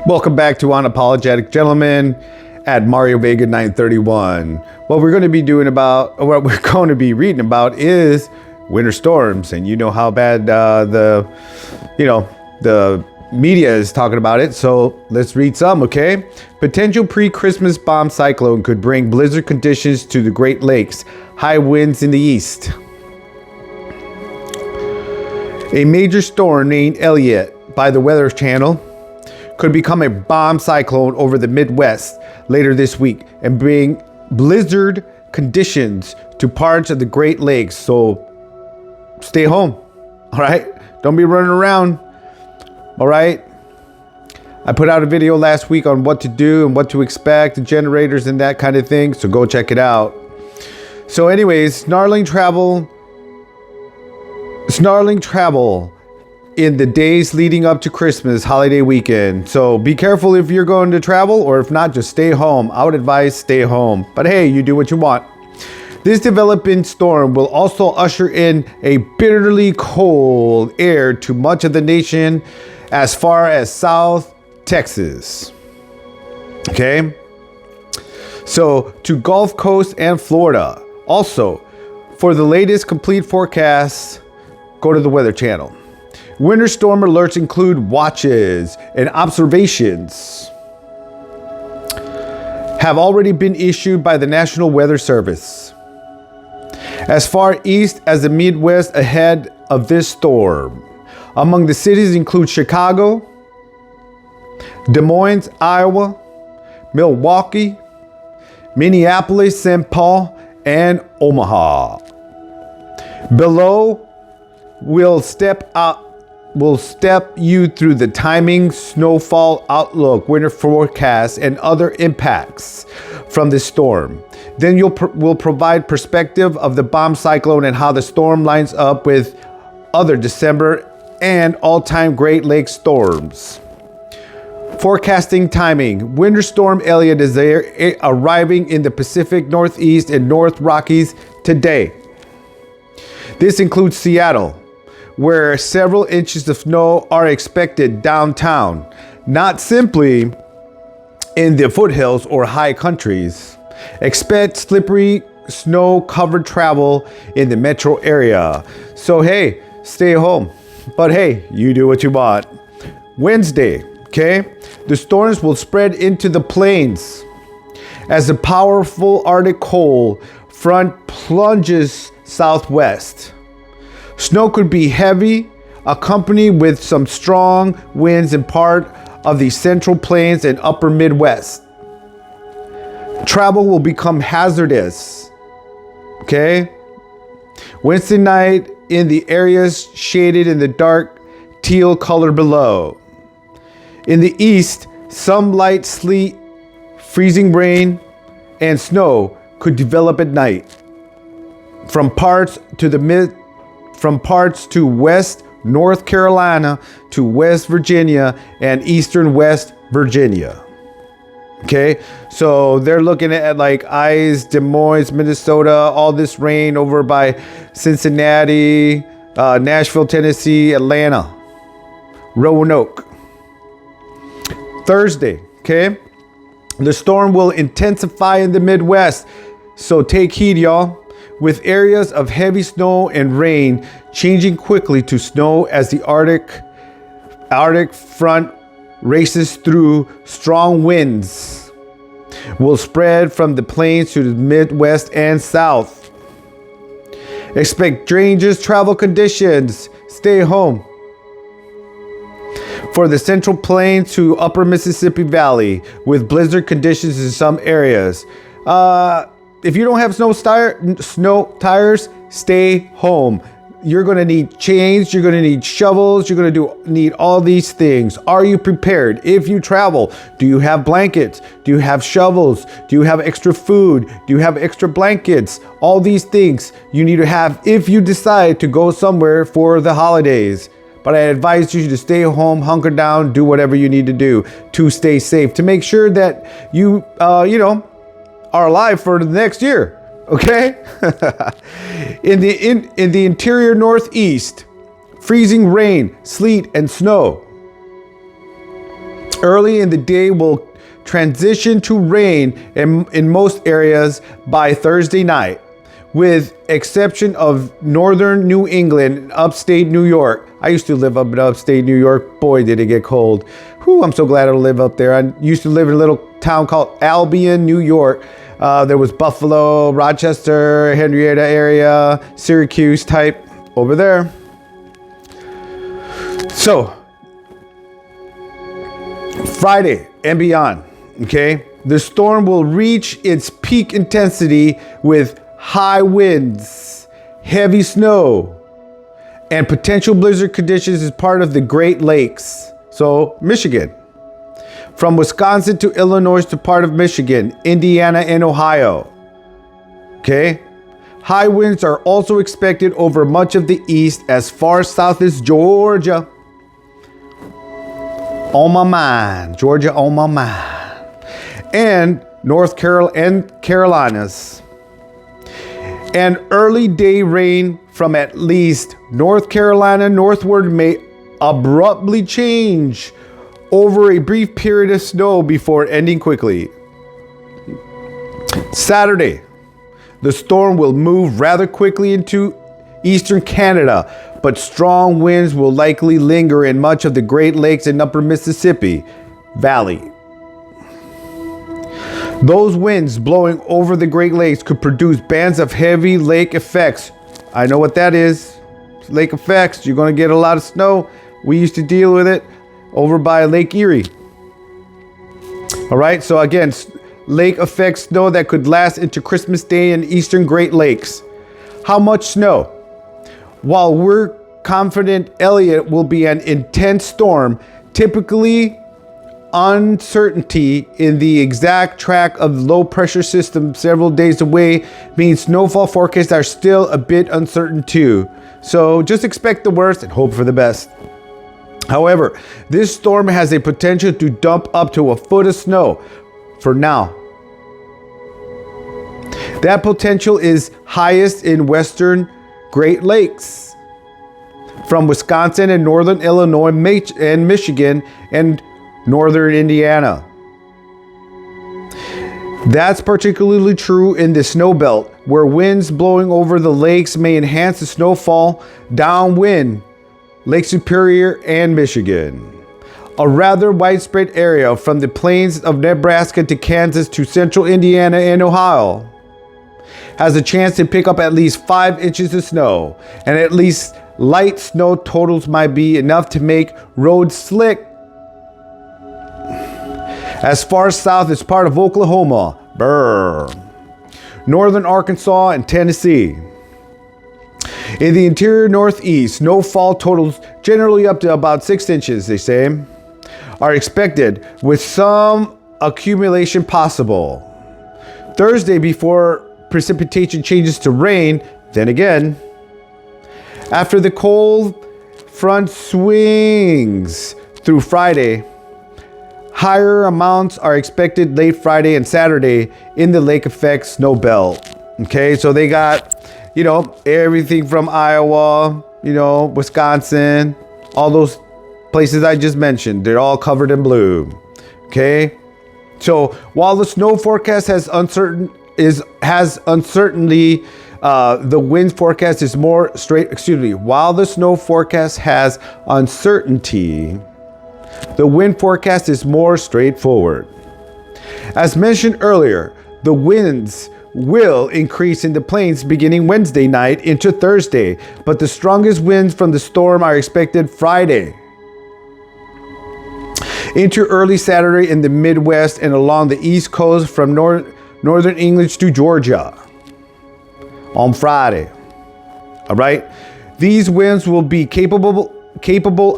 Welcome back to Unapologetic Gentleman at Mario Vega 931. What we're going to be reading about is winter storms, and you know how bad the media is talking about it. So let's read some, okay? Potential pre-Christmas bomb cyclone could bring blizzard conditions to the Great Lakes. High winds in the east. A major storm named Elliott by the Weather Channel could become a bomb cyclone over the Midwest later this week and bring blizzard conditions to parts of the Great Lakes. So stay home, all right? Don't be running around, all right? I put out a video last week on what to do and what to expect, the generators and that kind of thing, so go check it out. So anyways, snarling travel in the days leading up to Christmas holiday weekend. So be careful if you're going to travel, or if not, just stay home. I would advise stay home. But hey, you do what you want. This developing storm will also usher in a bitterly cold air to much of the nation as far as South Texas. Okay? So to Gulf Coast and Florida. Also, for the latest complete forecast, go to the Weather Channel. Winter storm alerts include watches and observations have already been issued by the National Weather Service as far east as the Midwest ahead of this storm. Among the cities include Chicago, Des Moines, Iowa, Milwaukee, Minneapolis, St. Paul, and Omaha. Below will step you through the timing, snowfall outlook, winter forecast, and other impacts from the storm. Then we'll provide perspective of the bomb cyclone and how the storm lines up with other December and all-time Great Lakes storms. Forecasting timing. Winter storm Elliott is arriving in the Pacific Northeast and North Rockies today. This includes Seattle, where several inches of snow are expected downtown, not simply in the foothills or high countries. Expect slippery, snow-covered travel in the metro area. So hey, stay home. But hey, you do what you want. Wednesday, okay? The storms will spread into the plains as the powerful Arctic cold front plunges southwest. Snow could be heavy, accompanied with some strong winds in part of the central plains and upper Midwest. Travel will become hazardous. Okay? Wednesday night in the areas shaded in the dark teal color below. In the east, some light sleet, freezing rain, and snow could develop at night. From parts to West North Carolina to West Virginia and Eastern West Virginia. Okay, so they're looking at like Des Moines, Minnesota, all this rain over by Cincinnati, Nashville, Tennessee, Atlanta, Roanoke. Thursday, okay, the storm will intensify in the Midwest, so take heed, y'all. With areas of heavy snow and rain changing quickly to snow as the Arctic front races through. Strong winds will spread from the plains to the Midwest and South. Expect dangerous travel conditions. Stay home. For the Central Plains to Upper Mississippi Valley, with blizzard conditions in some areas. If you don't have snow tires, stay home. You're going to need chains. You're going to need shovels. You're going to need all these things. Are you prepared? If you travel, do you have blankets? Do you have shovels? Do you have extra food? Do you have extra blankets? All these things you need to have if you decide to go somewhere for the holidays. But I advise you to stay home, hunker down, do whatever you need to do to stay safe, to make sure that you, are alive for the next year. Okay? in the interior Northeast, freezing rain, sleet, and snow. Early in the day will transition to rain in most areas by Thursday night, with exception of northern New England and upstate New York. I used to live up in upstate New York. Boy, did it get cold. Whew, I'm so glad I don't live up there. I used to live in a little town called Albion, New York. There was Buffalo, Rochester, Henrietta area, Syracuse type over there. So, Friday and beyond, okay? The storm will reach its peak intensity with high winds, heavy snow, and potential blizzard conditions as part of the Great Lakes. So, Michigan. From Wisconsin to Illinois to part of Michigan, Indiana, and Ohio. Okay? High winds are also expected over much of the east as far south as Georgia. On my mind. Georgia on my mind. And North Carolina and Carolinas. And early day rain from at least North Carolina northward may abruptly change over a brief period of snow before ending quickly. Saturday, the storm will move rather quickly into eastern Canada, but strong winds will likely linger in much of the Great Lakes and upper Mississippi Valley. Those winds blowing over the Great Lakes could produce bands of heavy lake effects. I know what that is. Lake effects. You're going to get a lot of snow. We used to deal with it over by Lake Erie. All right. So again, lake effect snow that could last into Christmas Day in eastern Great Lakes. How much snow? While we're confident Elliott will be an intense storm, typically uncertainty in the exact track of the low pressure system several days away means snowfall forecasts are still a bit uncertain too. So just expect the worst and hope for the best. However, this storm has a potential to dump up to a foot of snow for now. That potential is highest in western Great Lakes, from Wisconsin and northern Illinois and Michigan and northern Indiana. That's particularly true in the snow belt, where winds blowing over the lakes may enhance the snowfall downwind Lake Superior and Michigan. A rather widespread area from the plains of Nebraska to Kansas to central Indiana and Ohio has a chance to pick up at least 5 inches of snow, and at least light snow totals might be enough to make roads slick. As far south as part of Oklahoma, northern Arkansas, and Tennessee. In the interior northeast, snowfall totals generally up to about 6 inches, they say, are expected, with some accumulation possible. Thursday, before precipitation changes to rain, then again. After the cold front swings through Friday, higher amounts are expected late Friday and Saturday in the lake effect snow belt. Okay, so they got, everything from Iowa, Wisconsin, all those places I just mentioned. They're all covered in blue. Okay, so while the snow forecast has uncertainty, the wind forecast is more while the snow forecast has uncertainty, the wind forecast is more straightforward. As mentioned earlier, the winds will increase in the plains beginning Wednesday night into Thursday, but the strongest winds from the storm are expected Friday into early Saturday in the Midwest and along the East Coast from northern England to Georgia on Friday. All right. These winds will be capable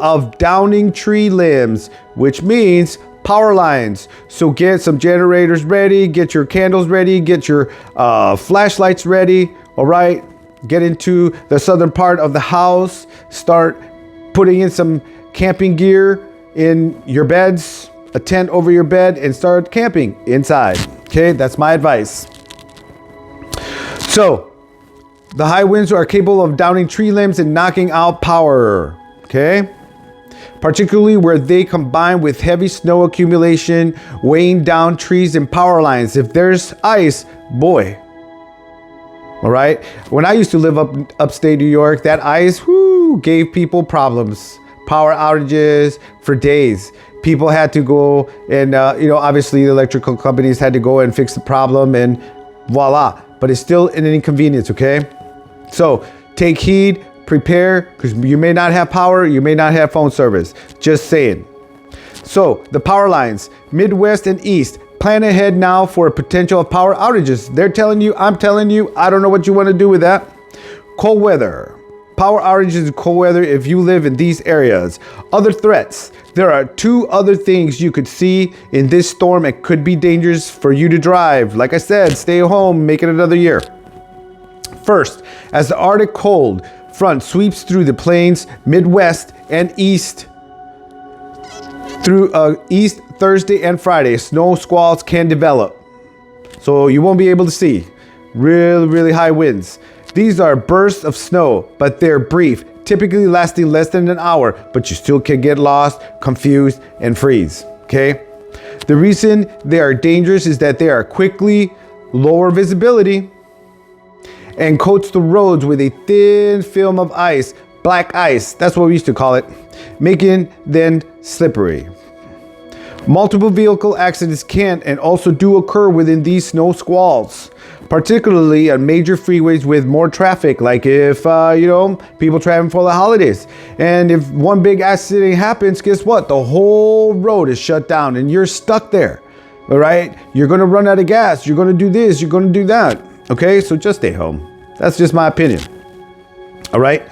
of downing tree limbs, which means power lines. So get some generators ready, get your candles ready, get your flashlights ready. All right. Get into the southern part of the house. Start putting in some camping gear in your beds, a tent over your bed, and start camping inside. Okay, that's my advice. So, the high winds are capable of downing tree limbs and knocking out power. Okay? particularly where they combine with heavy snow accumulation, weighing down trees and power lines. If there's ice, boy. All right. When I used to live upstate New York, that ice gave people problems, power outages for days. People had to go and, obviously the electrical companies had to go and fix the problem, and voila. But it's still an inconvenience, okay? So take heed, prepare, because you may not have power, you may not have phone service. Just saying. So the power lines, Midwest and East, plan ahead now for a potential of power outages. They're telling you, I'm telling you, I don't know what you want to do with that. Cold weather. Power outages and cold weather if you live in these areas. Other threats. There are 2 other things you could see in this storm. It could be dangerous for you to drive. Like I said, stay home, make it another year. First, as the Arctic cold front sweeps through the plains, Midwest and East, through East Thursday and Friday, snow squalls can develop. So you won't be able to see. Really, really high winds. These are bursts of snow, but they're brief, typically lasting less than an hour, but you still can get lost, confused, and freeze, okay? The reason they are dangerous is that they are quickly lower visibility and coats the roads with a thin film of ice, black ice, that's what we used to call it, making them slippery. Multiple vehicle accidents can and also do occur within these snow squalls, particularly on major freeways with more traffic, like if, people traveling for the holidays. And if one big accident happens, guess what? The whole road is shut down and you're stuck there, all right? You're gonna run out of gas, you're gonna do this, you're gonna do that, okay? So just stay home. That's just my opinion, all right?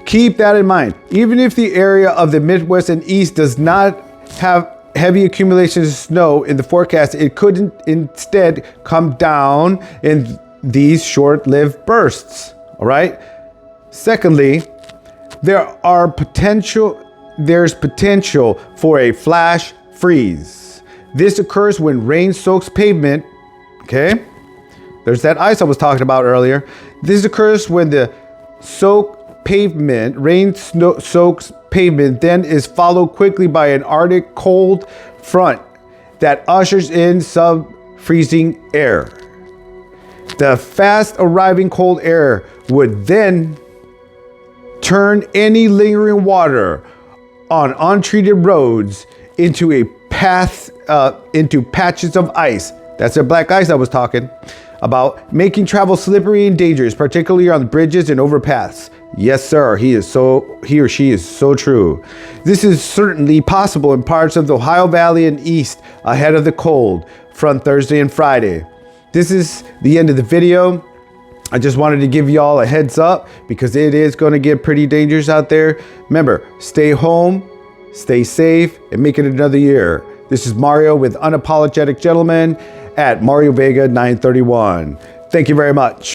Keep that in mind. Even if the area of the Midwest and East does not have heavy accumulations of snow in the forecast, it could instead come down in these short-lived bursts, all right? Secondly, there's potential for a flash freeze. This occurs when rain soaks pavement, okay? There's that ice I was talking about earlier. This occurs when the rain soaks pavement, then is followed quickly by an Arctic cold front that ushers in sub-freezing air. The fast arriving cold air would then turn any lingering water on untreated roads into patches of ice. That's the black ice I was talking about, making travel slippery and dangerous, particularly on bridges and overpaths. Yes, sir, he or she is so true. This is certainly possible in parts of the Ohio Valley and East ahead of the cold front Thursday and Friday. This is the end of the video. I just wanted to give y'all a heads up because it is going to get pretty dangerous out there. Remember, stay home, stay safe, and make it another year. This is Mario with Unapologetic Gentleman at Mario Vega 931. Thank you very much.